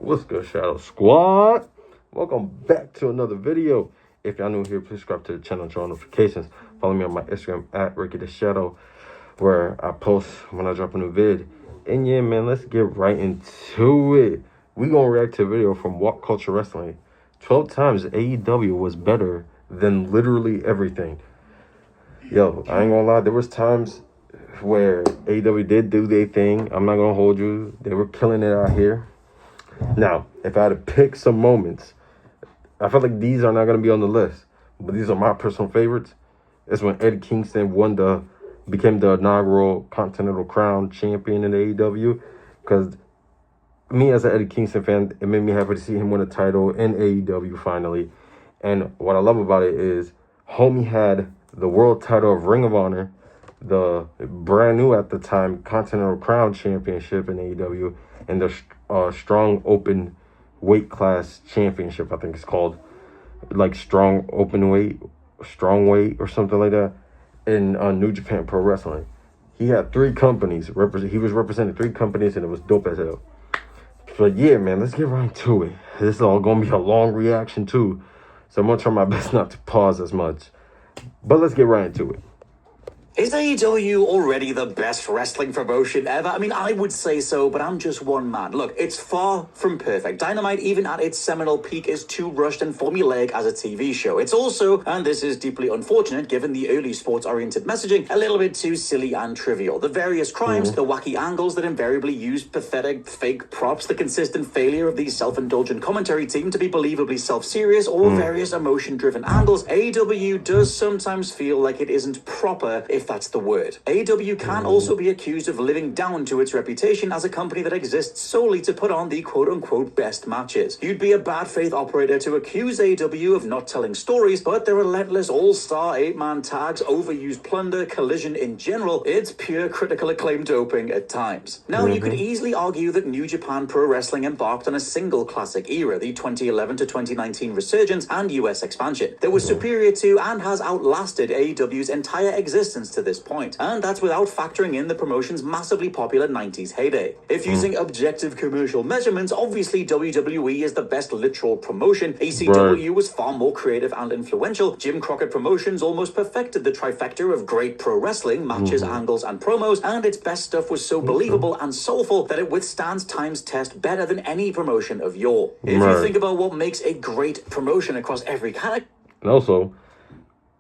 What's good, Shadow Squad? Welcome back to another video. If y'all new here, please subscribe to the channel, turn on notifications. Follow me on my Instagram at Ricky the Shadow, where I post when I drop a new vid. And yeah, man, let's get right into it. We gonna react to a video from What Culture Wrestling. 12 times AEW was better than literally everything. Yo, I ain't gonna lie, there was times where AEW did do their thing. I'm not gonna hold you. They were killing it out here. Now, if I had to pick some moments, I feel like these are not going to be on the list, but these are my personal favorites. It's when Eddie Kingston became the inaugural Continental Crown champion in AEW. Because me as an Eddie Kingston fan, it made me happy to see him win a title in AEW finally. And what I love about it is, homie had the world title of Ring of Honor, the brand new at the time Continental Crown Championship in AEW, and the strong open weight class championship, I think it's called, like strong weight or something like that, in New Japan Pro Wrestling. He had three companies he was representing three companies, and it was dope as hell. But yeah, man, let's get right to it. This is all gonna be a long reaction too, so I'm gonna try my best not to pause as much. But let's get right into it. Is AEW already the best wrestling promotion ever? I mean, I would say so, but I'm just one man. Look, it's far from perfect. Dynamite, even at its seminal peak, is too rushed and formulaic as a TV show. It's also, and this is deeply unfortunate given the early sports-oriented messaging, a little bit too silly and trivial. The various crimes, the wacky angles that invariably use pathetic, fake props, the consistent failure of the self-indulgent commentary team to be believably self-serious, or various emotion-driven angles. AEW does sometimes feel like it isn't proper, if that's the word. AEW can also be accused of living down to its reputation as a company that exists solely to put on the quote-unquote best matches. You'd be a bad faith operator to accuse AEW of not telling stories, but the relentless all-star 8-man tags, overused plunder, collision in general, it's pure critical acclaim doping at times. Now, you could easily argue that New Japan Pro Wrestling embarked on a single classic era, the 2011 to 2019 resurgence and US expansion, that was superior to and has outlasted AEW's entire existence to this point, and that's without factoring in the promotion's massively popular 90s heyday. If using objective commercial measurements, obviously WWE is the best literal promotion. ECW was far more creative and influential. Jim Crockett Promotions almost perfected the trifecta of great pro wrestling, matches, angles, and promos, and its best stuff was so believable and soulful that it withstands time's test better than any promotion of yore. If you think about what makes a great promotion across every category. And also,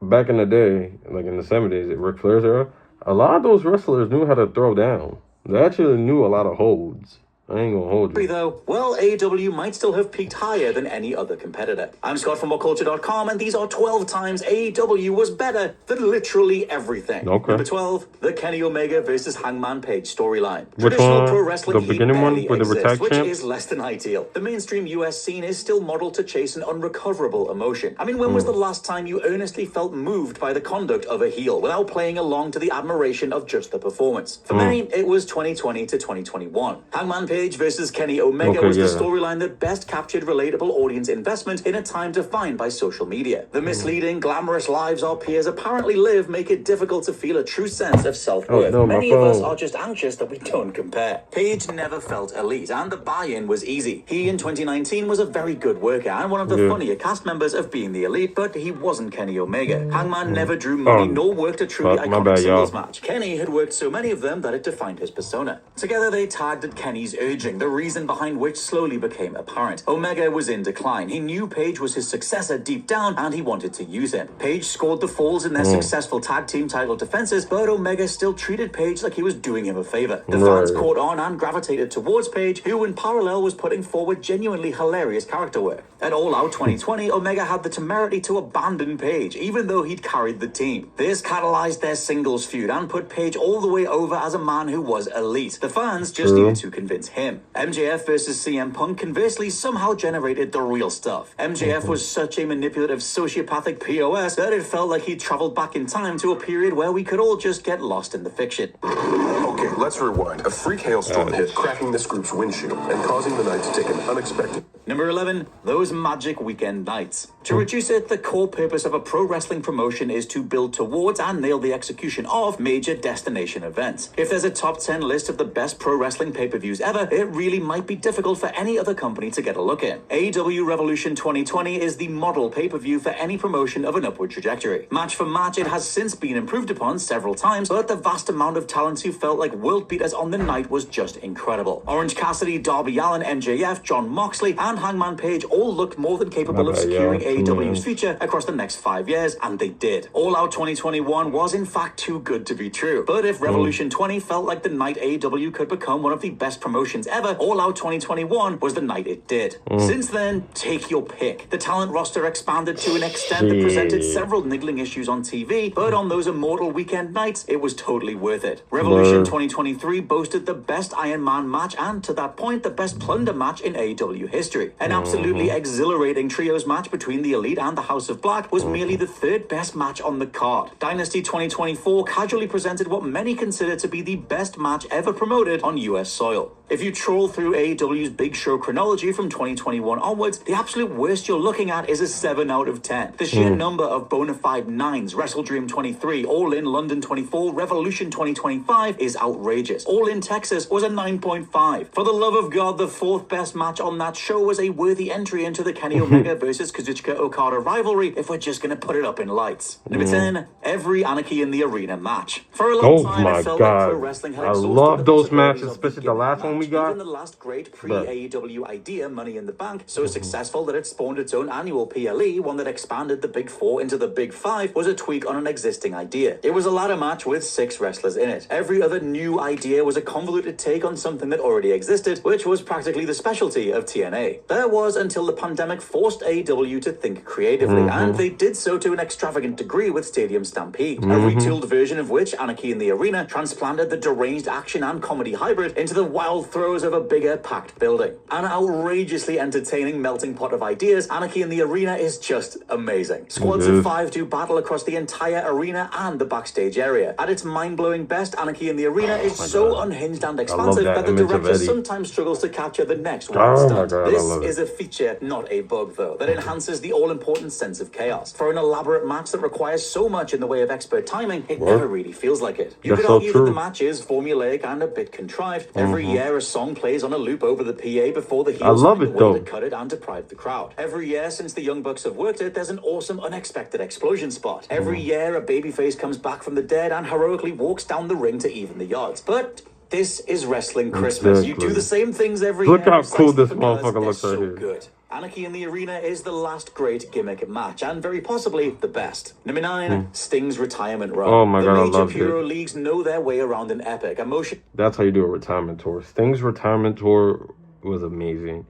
back in the day, like in the 70s, Ric Flair's era, a lot of those wrestlers knew how to throw down. They actually knew a lot of holds. I ain't gonna hold you. Though, well, AEW might still have peaked higher than any other competitor. I'm Scott from WhatCulture.com, and these are 12 times AEW was better than literally everything. Okay. Number 12, the Kenny Omega versus Hangman Page storyline. Which Traditional one? pro wrestling The beginning one with the exists, which champ? is less than ideal. The mainstream US scene is still modeled to chase an unrecoverable emotion. I mean, when was the last time you earnestly felt moved by the conduct of a heel without playing along to the admiration of just the performance? For many, it was 2020 to 2021. Hangman Page versus Kenny Omega was the storyline that best captured relatable audience investment in a time defined by social media. The misleading, glamorous lives our peers apparently live make it difficult to feel a true sense of self-worth. Many of us are just anxious that we don't compare. Page never felt elite, and the buy-in was easy. He, in 2019, was a very good worker and one of the funnier cast members of Being the Elite, but he wasn't Kenny Omega. Hangman never drew money nor worked a truly iconic singles match. Kenny had worked so many of them that it defined his persona. Together, they tagged at Kenny's urging, the reason behind which slowly became apparent. Omega was in decline. He knew Page was his successor deep down, and he wanted to use him. Page scored the falls in their successful tag team title defenses, but Omega still treated Page like he was doing him a favor. The fans caught on and gravitated towards Page, who in parallel was putting forward genuinely hilarious character work. At All Out 2020, Omega had the temerity to abandon Page, even though he'd carried the team. This catalyzed their singles feud and put Page all the way over as a man who was elite. The fans just needed to convince him. MJF versus CM Punk conversely somehow generated the real stuff. MJF was such a manipulative sociopathic POS that it felt like he traveled back in time to a period where we could all just get lost in the fiction. Okay, let's rewind. A freak hailstorm hit, cracking this group's windshield and causing the night to take an unexpected... Number 11, those magic weekend nights. To reduce it, the core purpose of a pro wrestling promotion is to build towards and nail the execution of major destination events. If there's a top 10 list of the best pro wrestling pay-per-views ever, However, it really might be difficult for any other company to get a look in. AEW Revolution 2020 is the model pay-per-view for any promotion of an upward trajectory. Match for match, it has since been improved upon several times, but the vast amount of talents who felt like world beaters on the night was just incredible. Orange Cassidy, Darby Allin, MJF, Jon Moxley, and Hangman Page all looked more than capable of securing AEW's future across the next 5 years, and they did. All Out 2021 was in fact too good to be true. But if Revolution 20 felt like the night AEW could become one of the best promotions ever, All Out 2021 was the night it did. Since then, take your pick. The talent roster expanded to an extent that presented several niggling issues on TV, but on those immortal weekend nights, it was totally worth it. Revolution 2023 boasted the best Iron Man match and, to that point, the best plunder match in AEW history. An absolutely exhilarating trios match between the Elite and the House of Black was merely the third best match on the card. Dynasty 2024 casually presented what many consider to be the best match ever promoted on US soil. If you troll through AEW's Big Show chronology from 2021 onwards, the absolute worst you're looking at is a 7 out of 10. The sheer number of bona fide 9s, WrestleDream 23, All In London 24, Revolution 2025 is outrageous. All In Texas was a 9.5. For the love of God, the fourth best match on that show was a worthy entry into the Kenny Omega versus Kazuchika Okada rivalry if we're just going to put it up in lights. Number 10, every Anarchy in the Arena match. For a long time, it felt like pro wrestling had exhausted love those possibilities matches, of the especially the last gimmick one we match. got. Even the last great pre-AEW idea, Money in the Bank, so successful that it spawned its own annual PLE, one that expanded the Big Four into the Big Five, was a tweak on an existing idea. It was a ladder match with 6 wrestlers in it. Every other new idea was a convoluted take on something that already existed, which was practically the specialty of TNA. There was until the pandemic forced AEW to think creatively, and they did so to an extravagant degree with Stadium Stampede, a retooled version of which, Anarchy in the Arena, transplanted the deranged action and comedy hybrid into the wild throes of a bigger, packed building. An outrageously entertaining melting pot of ideas, Anarchy in the Arena is just amazing. Squads of 5 do battle across the entire arena and the backstage area. At its mind-blowing best, Anarchy in the Arena is so unhinged and expansive that the director sometimes struggles to capture the next wild stunt. This is a feature, not a bug, though, that enhances the all-important sense of chaos. For an elaborate match that requires so much in the way of expert timing, it never really feels like it. You could argue that the match is formulaic and a bit contrived. Every year, a song plays on a loop over the PA before the heels find a way to cut it and deprive the crowd. Every year since the Young Bucks have worked it, there's an awesome unexpected explosion spot. Every year, a babyface comes back from the dead and heroically walks down the ring to even the odds. But this is wrestling Christmas. You do the same things every year. Look how cool this motherfucker looks right here. Good. Anarchy in the Arena is the last great gimmick match, and very possibly the best. Number 9, Sting's retirement run. Oh my God, I The major loved Puro it. leagues know their way around an epic, emotion. That's how you do a retirement tour. Sting's retirement tour was amazing.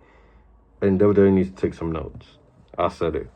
And WWE needs to take some notes. I said it.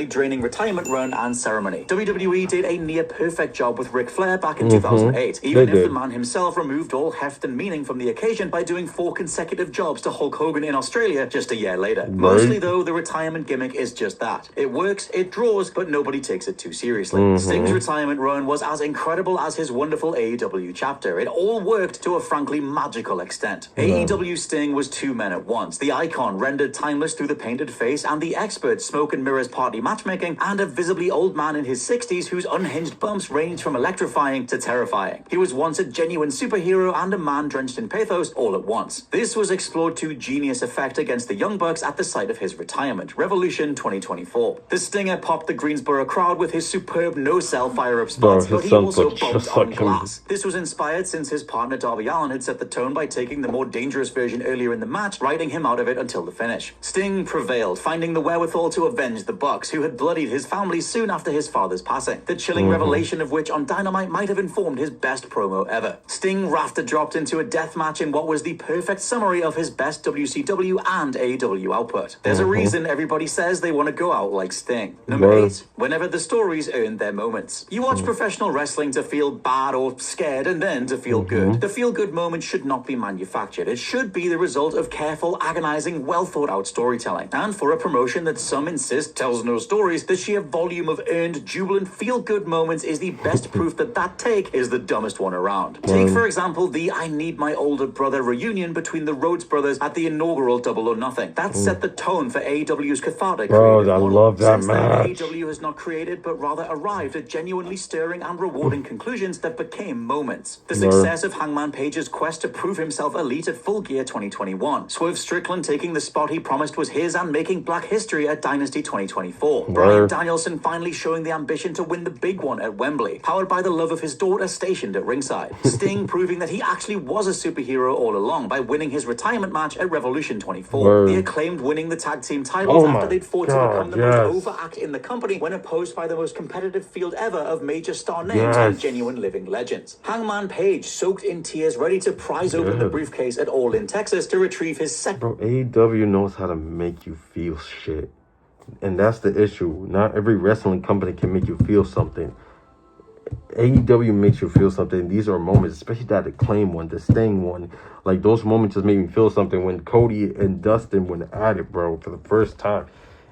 Draining retirement run and ceremony. WWE did a near perfect job with Ric Flair back in 2008, even if the man himself removed all heft and meaning from the occasion by doing 4 consecutive jobs to Hulk Hogan in Australia just a year later. Mostly though, the retirement gimmick is just that. It works, it draws, but nobody takes it too seriously. Sting's retirement run was as incredible as his wonderful AEW chapter. It all worked to a frankly magical extent. AEW Sting was 2 men at once, the icon rendered timeless through the painted face and the expert smoke and mirrors party matchmaking, and a visibly old man in his 60s whose unhinged bumps ranged from electrifying to terrifying. He was once a genuine superhero and a man drenched in pathos all at once. This was explored to genius effect against the Young Bucks at the site of his retirement, Revolution 2024. The Stinger popped the Greensboro crowd with his superb no-cell fire-up spots, but he also bumped on glass. This was inspired since his partner Darby Allin had set the tone by taking the more dangerous version earlier in the match, riding him out of it until the finish. Sting prevailed, finding the wherewithal to avenge the Bucks, who had bloodied his family soon after his father's passing, the chilling revelation of which on Dynamite might have informed his best promo ever. Sting rafter dropped into a death match in what was the perfect summary of his best WCW and AEW output. There's a reason everybody says they want to go out like Sting. Number 8, whenever the stories earned their moments. You watch professional wrestling to feel bad or scared and then to feel good. The feel-good moment should not be manufactured. It should be the result of careful, agonizing, well-thought-out storytelling. And for a promotion that some insist tells no stories, the sheer volume of earned, jubilant, feel-good moments is the best proof that that take is the dumbest one around. Take, for example, the I Need My Older Brother reunion between the Rhodes brothers at the inaugural Double or Nothing. That set the tone for AEW's cathartic creative I model. love that Since match. then, AEW has not created, but rather arrived at genuinely stirring and rewarding conclusions that became moments. The success of Hangman Page's quest to prove himself elite at Full Gear 2021. Swerve Strickland taking the spot he promised was his and making black history at Dynasty 2024. Bryan Danielson finally showing the ambition to win the big one at Wembley, powered by the love of his daughter stationed at ringside. Sting proving that he actually was a superhero all along by winning his retirement match at Revolution 24. The Acclaimed winning the tag team titles after they'd fought to become the most over act in the company when opposed by the most competitive field ever of major star names and genuine living legends. Hangman Page soaked in tears, ready to prise open the briefcase at All in Texas to retrieve his second. Bro, AEW knows how to make you feel shit. And that's the issue. Not every wrestling company can make you feel something. AEW makes you feel something. These are moments, especially that Acclaim one, the Sting one. Like, those moments just made me feel something when Cody and Dustin went at it, bro, for the first time.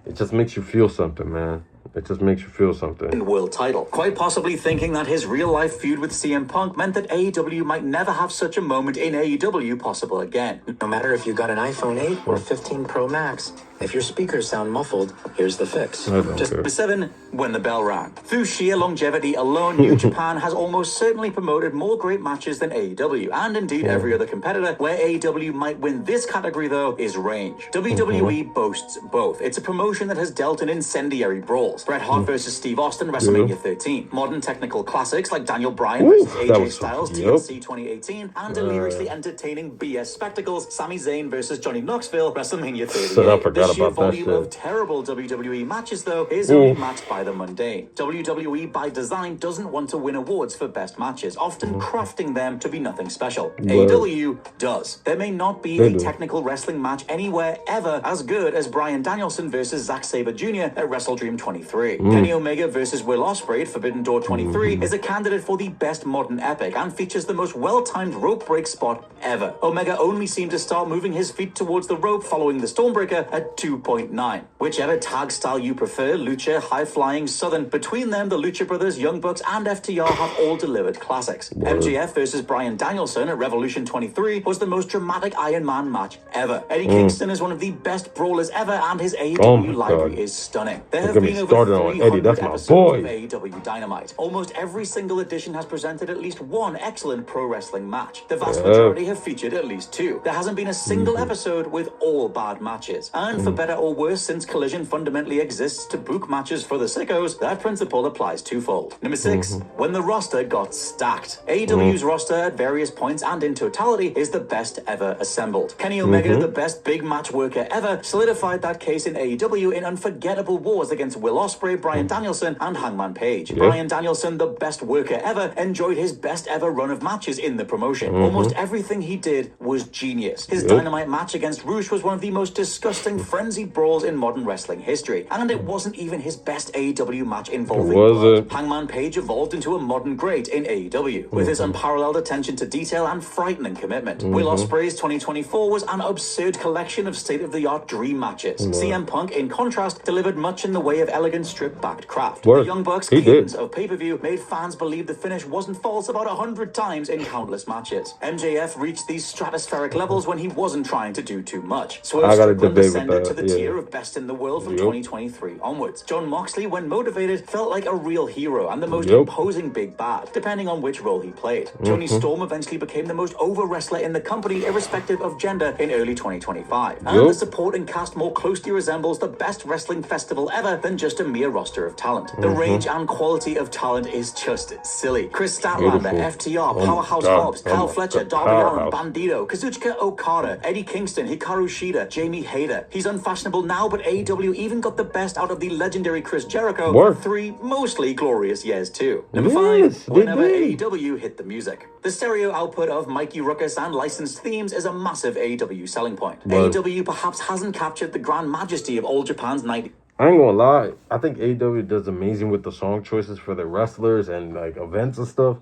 It just makes you feel something, man. It just makes you feel something. World title. Quite possibly thinking that his real-life feud with CM Punk meant that AEW might never have such a moment in AEW possible again. No matter if you got an iPhone 8 or 15 Pro Max, if your speakers sound muffled, here's the fix. Just 7 when the bell rang. Through sheer longevity alone, New Japan has almost certainly promoted more great matches than AEW, and indeed every other competitor. Where AEW might win this category, though, is range. WWE boasts both. It's a promotion that has dealt in incendiary brawls. Bret Hart versus Steve Austin, WrestleMania 13. Modern technical classics like Daniel Bryan versus AJ Styles, TLC 2018, and lyrically entertaining BS spectacles, Sami Zayn versus Johnny Knoxville, WrestleMania 38. The sheer volume of terrible WWE matches, though, is only matched by the mundane. WWE, by design, doesn't want to win awards for best matches, often crafting them to be nothing special. AEW does. There may not be a technical wrestling match anywhere ever as good as Bryan Danielson versus Zack Sabre Jr. at WrestleDream 23. Kenny Omega versus Will Ospreay at Forbidden Door 23 is a candidate for the best modern epic and features the most well-timed rope break spot ever. Omega only seemed to start moving his feet towards the rope following the Stormbreaker at 2.9. Whichever tag style you prefer, lucha, high-flying, southern, between them, the Lucha Brothers, Young Bucks, and FTR have all delivered classics. MJF versus Bryan Danielson at Revolution 23 was the most dramatic Iron Man match ever. Eddie Kingston is one of the best brawlers ever, and his AEW library is stunning. There have been over 300 episodes of AEW Dynamite. Almost every single edition has presented at least one excellent pro wrestling match. The vast majority have featured at least 2. There hasn't been a single episode with all bad matches. And for better or worse, since Collision fundamentally exists to book matches for the sickos, that principle applies twofold. Number 6, when the roster got stacked. AEW's roster at various points and in totality is the best ever assembled. Kenny Omega, the best big match worker ever, solidified that case in AEW in unforgettable wars against Will Ospreay, Bryan Danielson, and Hangman Page. Bryan Danielson, the best worker ever, enjoyed his best ever run of matches in the promotion. Almost everything he did was genius. His Dynamite match against Rush was one of the most disgusting frenzied brawls in modern wrestling history, and it wasn't even his best AEW match involving blood. Hangman Page evolved into a modern great in AEW, with his unparalleled attention to detail and frightening commitment. Will Ospreay's 2024 was an absurd collection of state-of-the-art dream matches. CM Punk, in contrast, delivered much in the way of elegant strip-backed craft. The Young Bucks, kings of pay-per-view, made fans believe the finish wasn't false about 100 times in countless matches. MJF reached these stratospheric levels when he wasn't trying to do too much. Swerve Strickland ascended to the tier of best in the world from 2023 onwards. John Moxley, when motivated, felt like a real hero and the most imposing big bad, depending on which role he played. Tony Storm eventually became the most over wrestler in the company, irrespective of gender, in early 2025. And the supporting cast more closely resembles the best wrestling festival ever than just a mere roster of talent. The range and quality of talent is just silly. Chris Statlander, FTR, Powerhouse Hobbs, Kyle Fletcher, Darby Allin, Bandito, Kazuchika Okada, Eddie Kingston, Hikaru Shida, Jamie Hayter. He's unfashionable now, but AEW even got the best out of the legendary Chris Jericho for 3 mostly glorious years too. Number 5, whenever AEW hit the music. The stereo output of Mikey Ruckus and licensed themes is a massive AEW selling point. AEW perhaps hasn't captured the grand majesty of All Japan's night. I ain't gonna lie, I think AEW does amazing with the song choices for their wrestlers and like events and stuff.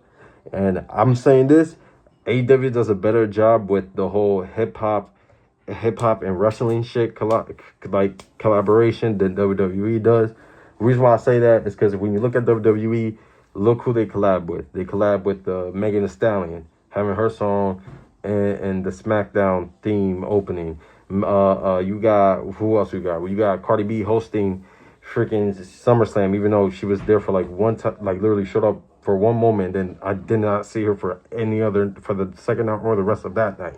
And I'm saying this, AEW does a better job with the whole hip hop and wrestling shit collaboration than WWE does. The reason why I say that is because when you look at WWE, look who they collab with. They collab with Megan Thee Stallion, having her song and the SmackDown theme opening. You got, who else you got? Well, you got Cardi B hosting freaking SummerSlam, even though she was there for like one time, like literally showed up for one moment, then I did not see her for the second night or the rest of that night.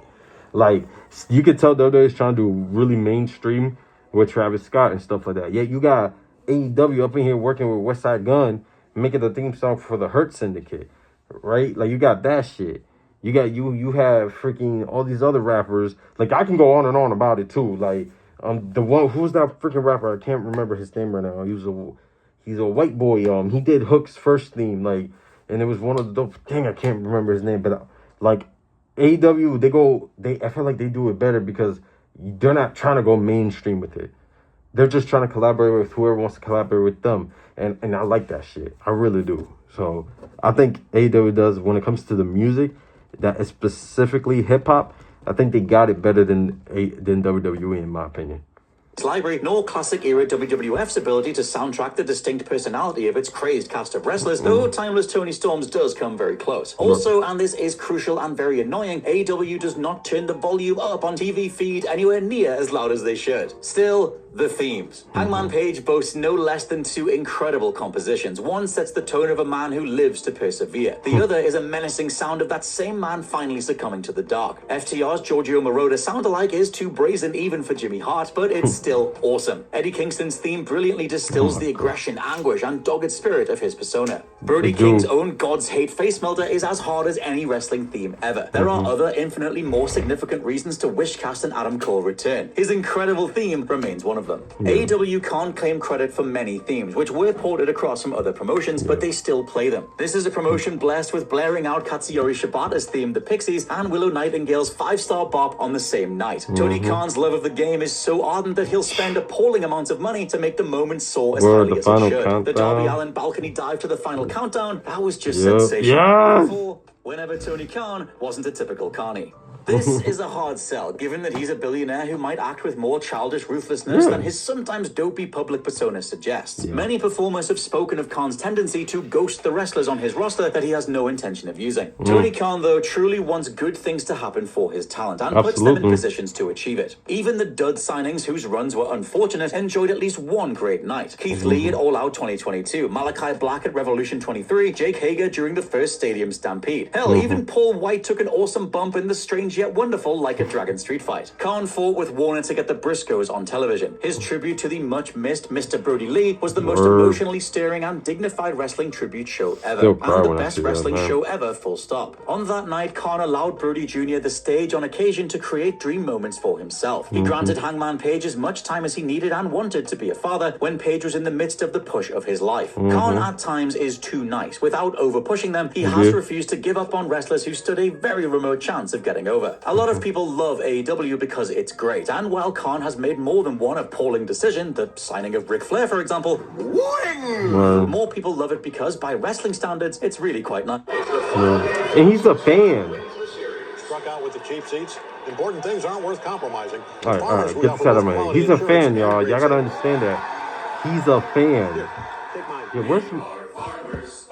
Like, you could tell WWE is trying to do really mainstream with Travis Scott and stuff like that. Yeah, you got AEW up in here working with West Side Gun, making the theme song for the Hurt Syndicate, right? Like, you got that shit. You have freaking all these other rappers. Like, I can go on and on about it too. Like, the one, who's that freaking rapper? I can't remember his name right now. He's a white boy. He did Hook's first theme, like, and it was one of the I can't remember his name, but like AEW, I feel like they do it better because they're not trying to go mainstream with it. They're just trying to collaborate with whoever wants to collaborate with them, and I like that shit. I really do. So I think AEW does, when it comes to the music that is specifically hip hop, I think they got it better than WWE in my opinion. Library, nor classic era WWF's ability to soundtrack the distinct personality of its crazed cast of wrestlers, though timeless Tony Storm's does come very close. Also, and this is crucial and very annoying, AEW does not turn the volume up on TV feed anywhere near as loud as they should. Still, the themes. Hangman Page boasts no less than two incredible compositions. One sets the tone of a man who lives to persevere. The other is a menacing sound of that same man finally succumbing to the dark. FTR's Giorgio Moroder sound-alike is too brazen even for Jimmy Hart, but it's still awesome. Eddie Kingston's theme brilliantly distills the aggression, anguish, and dogged spirit of his persona. Brody King's own God's Hate face melter is as hard as any wrestling theme ever. There are other infinitely more significant reasons to wish Cast and Adam Cole return. His incredible theme remains one of them. AEW can't claim credit for many themes, which were ported across from other promotions, but they still play them. This is a promotion blessed with blaring out Katsuyori Shibata's theme, The Pixies, and Willow Nightingale's 5-star bop on the same night. Tony Khan's love of the game is so ardent that he'll spend appalling amounts of money to make the moment soar as highly as it should. The Darby Allin balcony dive to the final countdown, that was just sensational. Before, whenever Tony Khan wasn't a typical carny. This is a hard sell, given that he's a billionaire who might act with more childish ruthlessness than his sometimes dopey public persona suggests. Many performers have spoken of Khan's tendency to ghost the wrestlers on his roster that he has no intention of using. Tony Khan, though, truly wants good things to happen for his talent and puts them in positions to achieve it. Even the dud signings whose runs were unfortunate enjoyed at least one great night. Keith Lee at All Out 2022, Malachi Black at Revolution 23, Jake Hager during the first Stadium Stampede. Hell, even Paul White took an awesome bump in the strange yet wonderful Like a Dragon street fight. Khan fought with Warner to get the Briscoes on television. His tribute to the much-missed Mr. Brody Lee was the most emotionally stirring and dignified wrestling tribute show ever. And the best wrestling show ever, full stop. On that night, Khan allowed Brody Jr. the stage on occasion to create dream moments for himself. He granted Hangman Page as much time as he needed and wanted to be a father when Page was in the midst of the push of his life. Khan at times is too nice. Without over-pushing them, he has refused to give up on wrestlers who stood a very remote chance of getting over. A lot of people love AEW because it's great, and while Khan has made more than one appalling decision, the signing of Ric Flair, for example, more people love it because, by wrestling standards, it's really quite nice. And he's a fan. Struck out with the cheap seats. Important things aren't worth compromising. All right, get this out of my head. He's a fan, y'all. Y'all gotta understand that. He's a fan. Yeah, where's...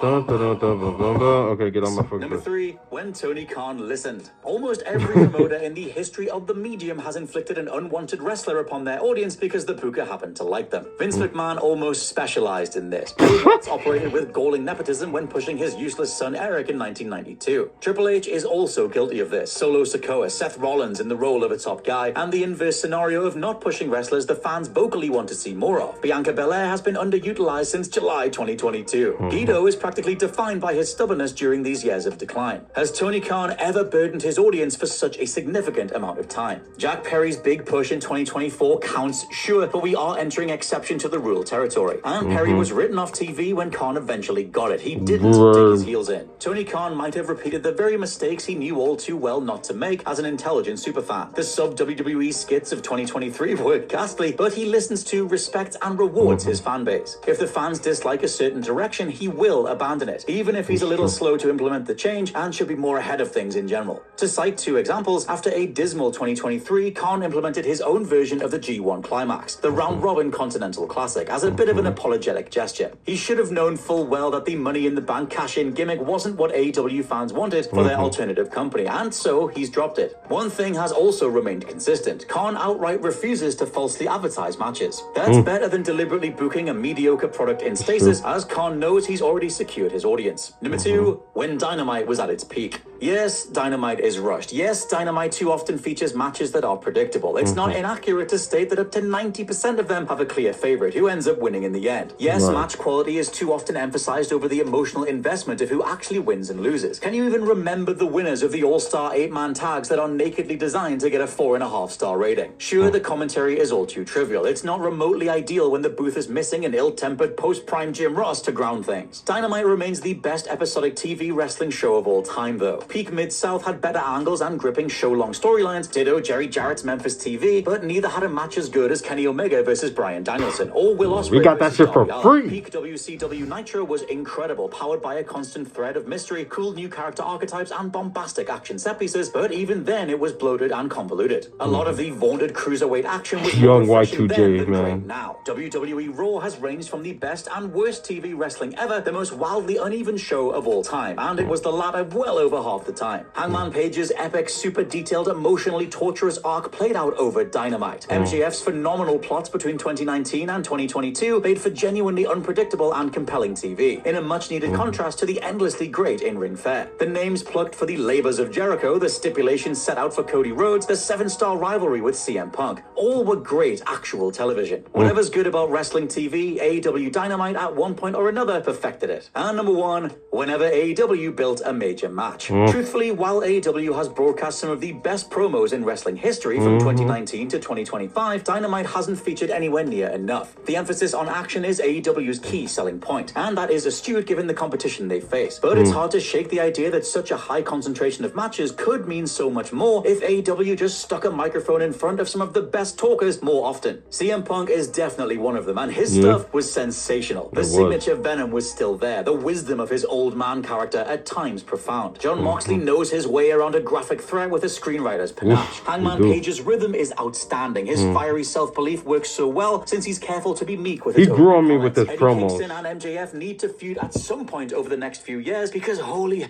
Okay, get on my focus. Number 3, when Tony Khan listened. Almost every promoter in the history of the medium has inflicted an unwanted wrestler upon their audience because the puka happened to like them. Vince McMahon almost specialized in this. Bill Watts operated with galling nepotism when pushing his useless son Eric in 1992. Triple H is also guilty of this. Solo Sikoa, Seth Rollins in the role of a top guy, and the inverse scenario of not pushing wrestlers the fans vocally want to see more of. Bianca Belair has been underutilized since July 2022. Guido is practically defined by his stubbornness during these years of decline. Has Tony Khan ever burdened his audience for such a significant amount of time? Jack Perry's big push in 2024 counts, sure, but we are entering exception to the rule territory. And Perry was written off TV when Khan eventually got it. He didn't dig his heels in. Tony Khan might have repeated the very mistakes he knew all too well not to make as an intelligent superfan. The sub-WWE skits of 2023 were ghastly, but he listens to, respects, and rewards his fan base. If the fans dislike a certain direction, he will abandon it, even if he's a little slow to implement the change and should be more ahead of things in general. To cite two examples, after a dismal 2023, Khan implemented his own version of the G1 Climax, the round-robin Continental Classic, as a bit of an apologetic gesture. He should have known full well that the Money in the Bank cash-in gimmick wasn't what AEW fans wanted for their alternative company, and so he's dropped it. One thing has also remained consistent. Khan outright refuses to falsely advertise matches. That's better than deliberately booking a mediocre product in stasis, as Khan knows he's already secured his audience. Number two, when Dynamite was at its peak. Yes, Dynamite is rushed. Yes, Dynamite too often features matches that are predictable. It's not inaccurate to state that up to 90% of them have a clear favorite who ends up winning in the end. Yes, match quality is too often emphasized over the emotional investment of who actually wins and loses. Can you even remember the winners of the All-Star 8-man tags that are nakedly designed to get a 4.5-star rating? Sure, the commentary is all too trivial. It's not remotely ideal when the booth is missing an ill-tempered post-prime Jim Ross to ground things. Dynamite remains the best episodic TV wrestling show of all time, though. Peak Mid-South had better angles and gripping show-long storylines, ditto Jerry Jarrett's Memphis TV, but neither had a match as good as Kenny Omega versus Bryan Danielson, or Will Ospreay. We got that shit for free. Peak WCW Nitro was incredible, powered by a constant thread of mystery, cool new character archetypes, and bombastic action set pieces, but even then it was bloated and convoluted. A lot of the vaunted cruiserweight action was Young more refreshing Y2J, then than man. great now. WWE Raw has ranged from the best and worst TV wrestling ever, the most wildly uneven show of all time, and it was the latter well over half the time. Hangman Page's epic, super detailed, emotionally torturous arc played out over Dynamite. MJF's phenomenal plots between 2019 and 2022 made for genuinely unpredictable and compelling TV, in a much-needed contrast to the endlessly great in-ring fare. The names plucked for the labors of Jericho, the stipulations set out for Cody Rhodes, the 7-star rivalry with CM Punk, all were great actual television. Whatever's good about wrestling TV, AEW Dynamite at one point or another perfected it. And number one, whenever AEW built a major match. Truthfully, while AEW has broadcast some of the best promos in wrestling history from 2019 to 2025, Dynamite hasn't featured anywhere near enough. The emphasis on action is AEW's key selling point, and that is astute given the competition they face. But it's hard to shake the idea that such a high concentration of matches could mean so much more if AEW just stuck a microphone in front of some of the best talkers more often. CM Punk is definitely one of them, and his stuff was sensational. The signature venom was still there, the wisdom of his old man character at times profound. John Moxley knows his way around a graphic threat with a screenwriter's panache. Hangman Page's rhythm is outstanding. His fiery self-belief works so well since he's careful to be meek with his He grew on me with his Eddie promos. Kingston and MJF need to feud at some point over the next few years because holy...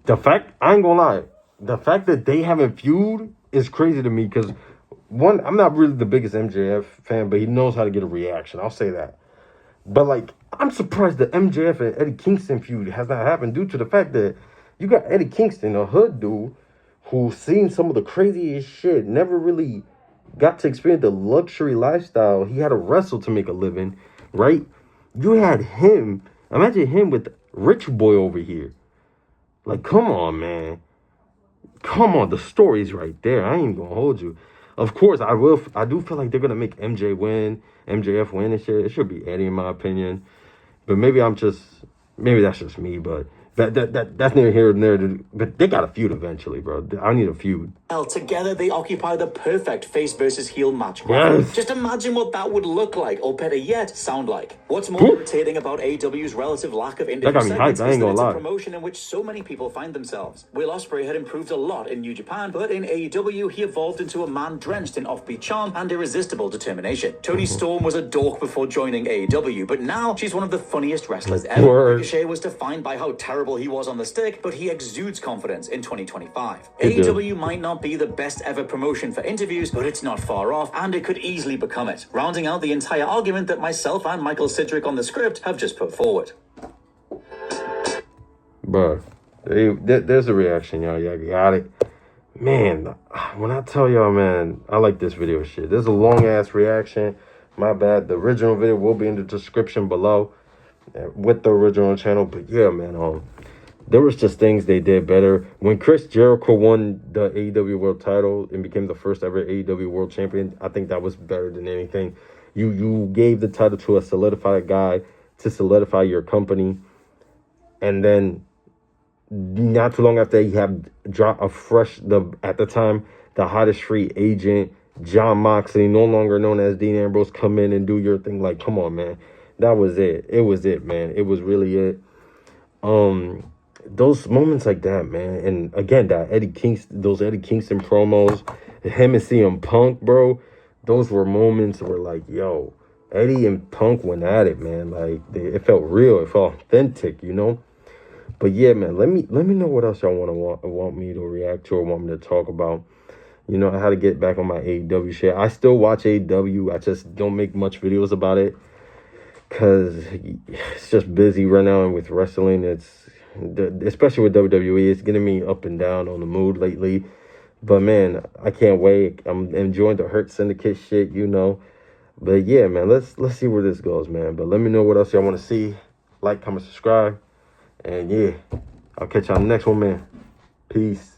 The fact, I ain't gonna lie, the fact that they haven't feud is crazy to me because, one, I'm not really the biggest MJF fan, but he knows how to get a reaction. I'll say that. But, like, I'm surprised the MJF and Eddie Kingston feud has not happened due to the fact that you got Eddie Kingston, a hood dude, who's seen some of the craziest shit, never really got to experience the luxury lifestyle. He had to wrestle to make a living, right? You had him, imagine him with Rich Boy over here. Like, come on, man. Come on, the story's right there. I ain't gonna hold you. Of course, I do feel like they're gonna make MJF win and shit. It should be Eddie, in my opinion. But maybe that's just me, but that's neither here nor there. But they got a feud eventually, bro. I need a feud. Together, they occupy the perfect face versus heel match. Yes. Just imagine what that would look like, or better yet, sound like. What's more irritating about AEW's relative lack of indie got me segments hyped, I is ain't that gonna it's a lie. promotion in which so many people find themselves. Will Ospreay had improved a lot in New Japan, but in AEW, he evolved into a man drenched in offbeat charm and irresistible determination. Toni Storm was a dork before joining AEW, but now she's one of the funniest wrestlers ever. Word. Ricochet was defined by how terrible he was on the stick, but he exudes confidence in 2025. He did. AEW might not be the best ever promotion for interviews, but it's not far off, and it could easily become it, rounding out the entire argument that myself and Michael Sidgwick on the script have just put forward. Bro, there's a reaction, y'all. Y'all got it. Man, when I tell y'all, man, I like this video shit. There's a long-ass reaction. My bad. The original video will be in the description below with the original channel. But yeah, man, there was just things they did better. When Chris Jericho won the AEW World title and became the first ever AEW World Champion, I think that was better than anything. You gave the title to a solidified guy to solidify your company. And then not too long after, he had dropped at the time, the hottest free agent, John Moxley, no longer known as Dean Ambrose, come in and do your thing. Like, come on, man. that was it. It was it, man. It was really it. Those moments like that, man. And again, those Eddie Kingston promos, him and CM Punk, bro. Those were moments where like, yo, Eddie and Punk went at it, man. Like it felt real. It felt authentic, you know. But yeah, man, let me know what else y'all want me to react to or want me to talk about. You know, I had to get back on my AEW shit. I still watch AEW. I just don't make much videos about it because it's just busy right now. And with wrestling, especially with WWE, it's getting me up and down on the mood lately. But man, I can't wait. I'm enjoying the Hurt Syndicate shit, you know. But yeah, man, let's see where this goes, man. But let me know what else y'all want to see. Like, comment, subscribe. And yeah, I'll catch y'all on the next one, man. Peace.